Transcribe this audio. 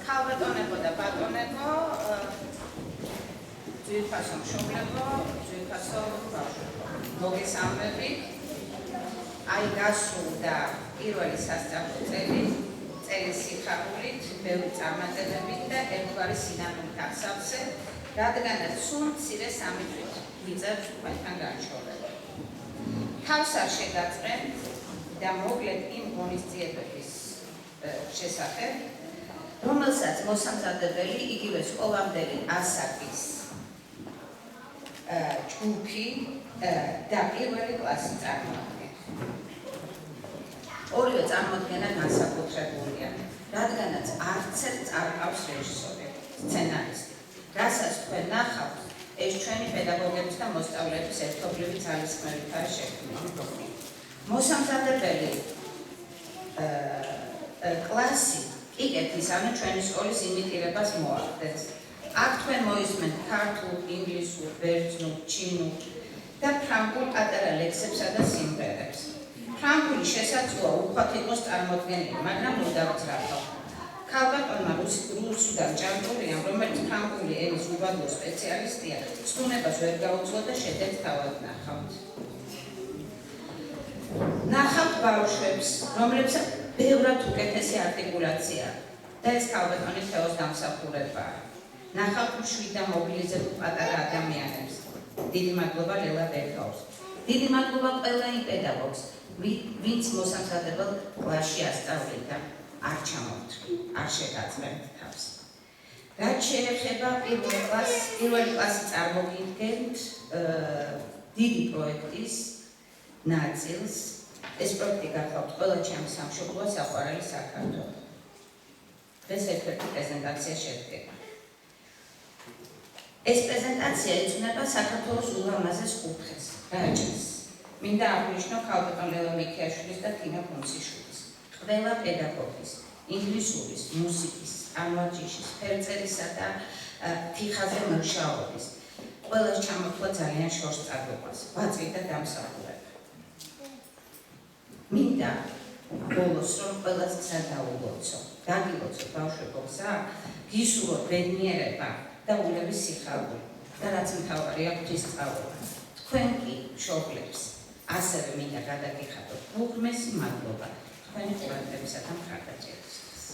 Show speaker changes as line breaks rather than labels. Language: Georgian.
ქალბატონებო და ბატონებო, ძვირფასო მშობლებო, ძვირფასო ბავშვებო, მოგესალმებით. აი გასულდა პირველი სასწავლო წელი, წელის სიხარულით, ბევრი წარმატებებით და ერთგვარი სინამდვილით აღსავსე, რადგანაც სულ მცირე სამი თვით ვიწერთ თქვენთან განშორება. თავს არ შეგაწყენთ და მოკლედ იმ ღონისძიებების შესახებ, რომელსაც მოსამზადებელი იგივე სკოლამდელი ასაკის ჯგუფი და პირველი კლასი წარმოადგენს. ორივე წარმოდგენა განსაკუთრებულია, რადგანაც არც ერთ არ ყავს რეჟისორი, სცენარისტი. რასაც თქვენ ნახავთ, ეს ჩვენი პედაგოგების და მოსწავლეების ერთობლივი ძალისხმევით არის შექმნილი. მოსამზადებელი კლასი იკეთის, ანუ ჩვენი სკოლის იმიტირებას მოახდენს. აქ თქვენ მოისმენთ ქართულ, ინგლისურ, ბერძნულ, ჩინურ და ფრანგულ პატარა ლექსებსა და სიმღერებს. ფრანგული შესაძლოა უხვად იყოს წარმოდგენილი, მაგრამ მუდავცრაფო. ქალბატონმა რუსუდან ჭანტურიამ, რომელიც ფრანგული ენის უბადლო სპეციალისტია, სტუნებას ვერ გაუძლო და შედეგს თავად ნახავთ. ნახავთ ბავშვებს, რომლებსაც ბევრად უკეთესი არტიკულაცია და ეს ქალბატონი თეოს დამსახურებაა. ნახავთ მშვიდ და მობილიზებულ პატარა ადამიანებს. დიდი მადლობა ლელა ბერგაუს. დიდი მადლობა ყველა იმ პედაგოგს, ვინც მოსამზადებელ კლასში ასწავლიდა. არ ჩამოვთვლი, არ შეგაწყენთ თავს. რაც შეეხება პირველი კლასი წარმოგიდგენთ დიდი პროექტის ნაწილს. ეს პროექტი გახლავთ ყველა ჩემი სამშობლოა საყვარელი საქართველო. დღეს ერთ-ერთი პრეზენტაცია შედგება. ეს პრეზენტაცია ეძღვნება საქართველოს ულამაზეს კუთხეს, რაჭას. მინდა აღნიშნო ქალბატონ ლელა მიქიაშვილის და თინა ფუნციშვილის, ყველა პედაგოგის, ინგლისურის, მუსიკის, წარმატჯიშის, ფერწერისა და თიხაზე მუშაობის. ყველას ჩამოთვლა ძალიან შორს წარღვებას, ვაწვი და დამსახურება. მინდა ბოლოს რომ ყველას გზა დაულოცო, დაგილოცოთ ბავშვებო გზა, გისურვოთ ბედნიერება და ულების სიხარული და რაც მთავარია ღვთისმსწავლობა. თქვენ კი მშობლებს ასევე მინდა გადაგიხადოთ უღრმესი მადლობა თქვენი ყურადღებისა და მხარდაჭერისთვის.